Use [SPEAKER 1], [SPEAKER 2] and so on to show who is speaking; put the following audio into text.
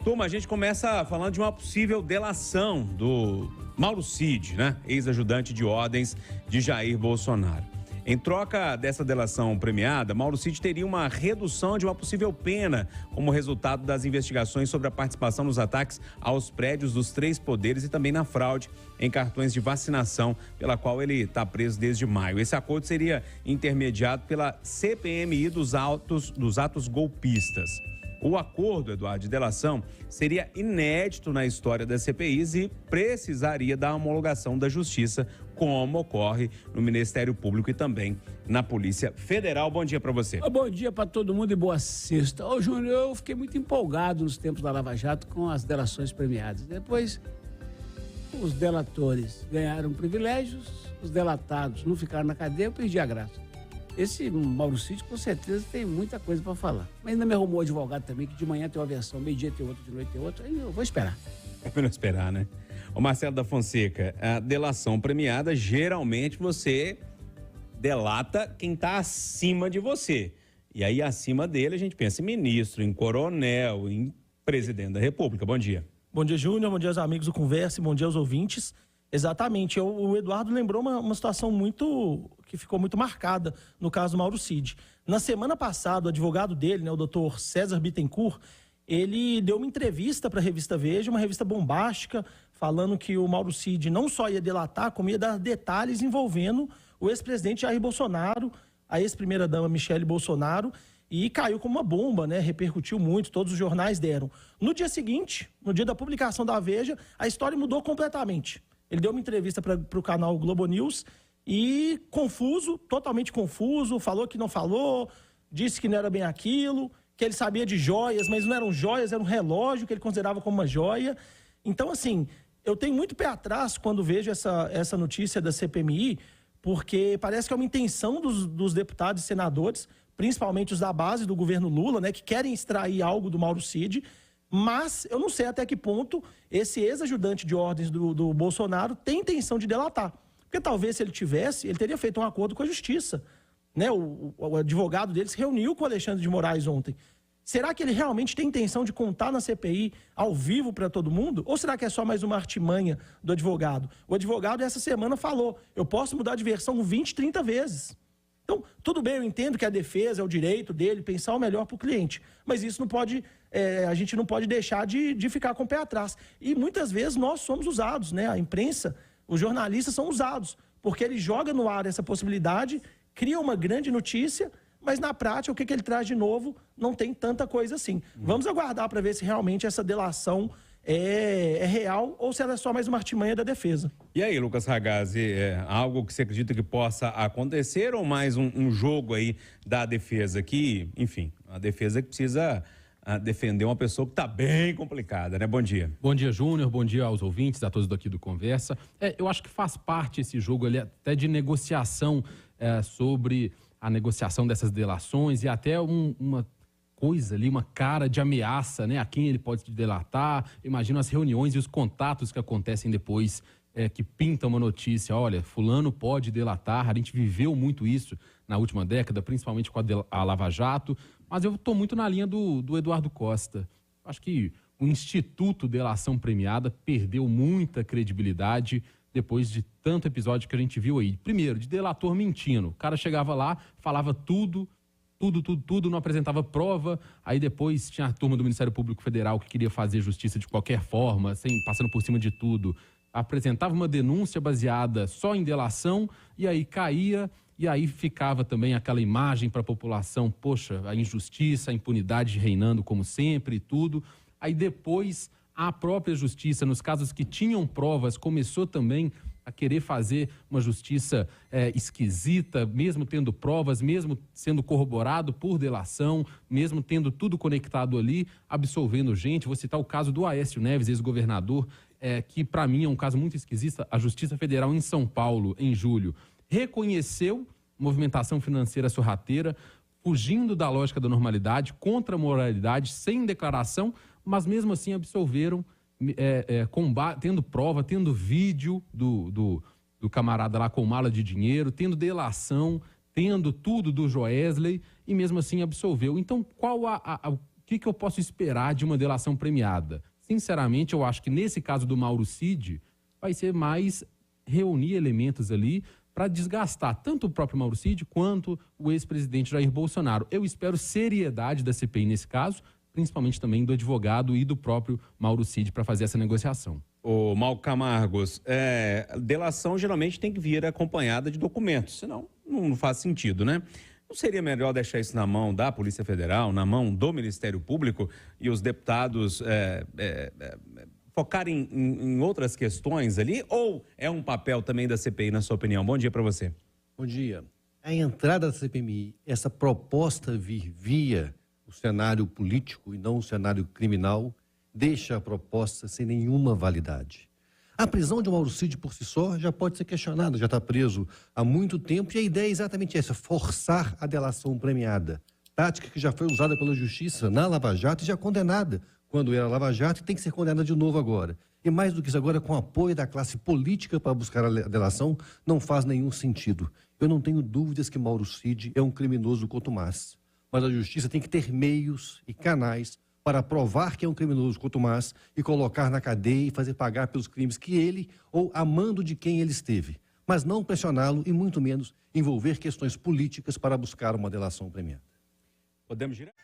[SPEAKER 1] Turma, a gente começa falando de uma possível delação do Mauro Cid, né? Ex-ajudante de ordens de Jair Bolsonaro. Em troca dessa delação premiada, Mauro Cid teria uma redução de uma possível pena como resultado das investigações sobre a participação nos ataques aos prédios dos 3 poderes e também na fraude em cartões de vacinação, pela qual ele está preso desde maio. Esse acordo seria intermediado pela CPMI dos atos golpistas. O acordo, Eduardo, de delação seria inédito na história das CPIs e precisaria da homologação da Justiça, como ocorre no Ministério Público e também na Polícia Federal. Bom dia para você.
[SPEAKER 2] Bom dia para todo mundo e boa sexta. Ô, Júnior, eu fiquei muito empolgado nos tempos da Lava Jato com as delações premiadas. Depois, os delatores ganharam privilégios, os delatados não ficaram na cadeia, eu perdi a graça. Esse Mauro Cid, com certeza, tem muita coisa para falar. Mas ainda me arrumou advogado também, que de manhã tem uma versão, meio-dia tem outra, de noite tem outra. Aí eu vou esperar.
[SPEAKER 1] É melhor esperar, né? Ô Marcelo da Fonseca, a delação premiada, geralmente você delata quem está acima de você. E aí, acima dele, a gente pensa em ministro, em coronel, em presidente da República. Bom dia.
[SPEAKER 3] Bom dia, Júnior. Bom dia aos amigos do Conversa e bom dia aos ouvintes. Exatamente. O Eduardo lembrou uma situação que ficou muito marcada no caso do Mauro Cid. Na semana passada, o advogado dele, né, o doutor César Bittencourt, ele deu uma entrevista para a revista Veja, uma revista bombástica, falando que o Mauro Cid não só ia delatar, como ia dar detalhes envolvendo o ex-presidente Jair Bolsonaro, a ex-primeira-dama Michele Bolsonaro, e caiu como uma bomba, né? Repercutiu muito, todos os jornais deram. No dia seguinte, no dia da publicação da Veja, a história mudou completamente. Ele deu uma entrevista para o canal Globo News e confuso, totalmente confuso, falou que não falou, disse que não era bem aquilo, que ele sabia de joias, mas não eram joias, era um relógio que ele considerava como uma joia. Então, assim, eu tenho muito pé atrás quando vejo essa notícia da CPMI, porque parece que é uma intenção dos deputados e senadores, principalmente os da base do governo Lula, né, que querem extrair algo do Mauro Cid. Mas eu não sei até que ponto esse ex-ajudante de ordens do Bolsonaro tem intenção de delatar. Porque talvez se ele tivesse, ele teria feito um acordo com a Justiça. Né? O advogado dele se reuniu com o Alexandre de Moraes ontem. Será que ele realmente tem intenção de contar na CPI ao vivo para todo mundo? Ou será que é só mais uma artimanha do advogado? O advogado essa semana falou, eu posso mudar de versão 20, 30 vezes. Então, tudo bem, eu entendo que a defesa é o direito dele pensar o melhor para o cliente, mas isso não pode, a gente não pode deixar de ficar com o pé atrás. E muitas vezes nós somos usados, né? A imprensa, os jornalistas são usados, porque ele joga no ar essa possibilidade, cria uma grande notícia, mas na prática o que ele traz de novo não tem tanta coisa assim. Vamos aguardar para ver se realmente essa delação é real ou se ela é só mais uma artimanha da defesa.
[SPEAKER 1] E aí, Lucas Ragazzi, algo que você acredita que possa acontecer ou mais um jogo aí da defesa que, enfim, a defesa que precisa defender uma pessoa que está bem complicada, né? Bom dia.
[SPEAKER 4] Bom dia, Júnior. Bom dia aos ouvintes, a todos daqui do Conversa. Eu acho que faz parte esse jogo ali até de negociação sobre a negociação dessas delações e até uma coisa ali, uma cara de ameaça, né? A quem ele pode delatar. Imagina as reuniões e os contatos que acontecem depois, que pintam uma notícia. Olha, fulano pode delatar. A gente viveu muito isso na última década, principalmente com a Lava Jato. Mas eu estou muito na linha do Eduardo Costa. Acho que o Instituto Delação Premiada perdeu muita credibilidade depois de tanto episódio que a gente viu aí. Primeiro, de delator mentindo. O cara chegava lá, falava tudo, não apresentava prova, aí depois tinha a turma do Ministério Público Federal que queria fazer justiça de qualquer forma, passando por cima de tudo. Apresentava uma denúncia baseada só em delação, e aí caía, e aí ficava também aquela imagem para a população, poxa, a injustiça, a impunidade reinando como sempre e tudo. Aí depois a própria justiça, nos casos que tinham provas, começou também a querer fazer uma justiça esquisita, mesmo tendo provas, mesmo sendo corroborado por delação, mesmo tendo tudo conectado ali, absolvendo gente. Vou citar o caso do Aécio Neves, ex-governador, que para mim é um caso muito esquisito. A Justiça Federal em São Paulo, em julho, reconheceu movimentação financeira sorrateira, fugindo da lógica da normalidade, contra a moralidade, sem declaração, mas mesmo assim absolveram, tendo prova, tendo vídeo do camarada lá com mala de dinheiro, tendo delação, tendo tudo do Joesley, e mesmo assim absolveu. Então, que eu posso esperar de uma delação premiada? Sinceramente, eu acho que nesse caso do Mauro Cid, vai ser mais reunir elementos ali para desgastar tanto o próprio Mauro Cid quanto o ex-presidente Jair Bolsonaro. Eu espero seriedade da CPI nesse caso, principalmente também do advogado e do próprio Mauro Cid para fazer essa negociação.
[SPEAKER 1] Ô, Mauro Camargos, delação geralmente tem que vir acompanhada de documentos, senão não faz sentido, né? Não seria melhor deixar isso na mão da Polícia Federal, na mão do Ministério Público e os deputados focarem em outras questões ali? Ou é um papel também da CPI, na sua opinião? Bom dia para você.
[SPEAKER 5] Bom dia. A entrada da CPMI, essa proposta vir via o cenário político e não o cenário criminal, deixa a proposta sem nenhuma validade. A prisão de Mauro Cid por si só já pode ser questionada, já está preso há muito tempo e a ideia é exatamente essa, forçar a delação premiada. Tática que já foi usada pela Justiça na Lava Jato e já condenada quando era Lava Jato e tem que ser condenada de novo agora. E mais do que isso agora, com apoio da classe política para buscar a delação, não faz nenhum sentido. Eu não tenho dúvidas que Mauro Cid é um criminoso contumaz, mas a Justiça tem que ter meios e canais para provar que é um criminoso contumaz e colocar na cadeia e fazer pagar pelos crimes que ele ou a mando de quem ele esteve. Mas não pressioná-lo e muito menos envolver questões políticas para buscar uma delação premiada.
[SPEAKER 1] Podemos girar?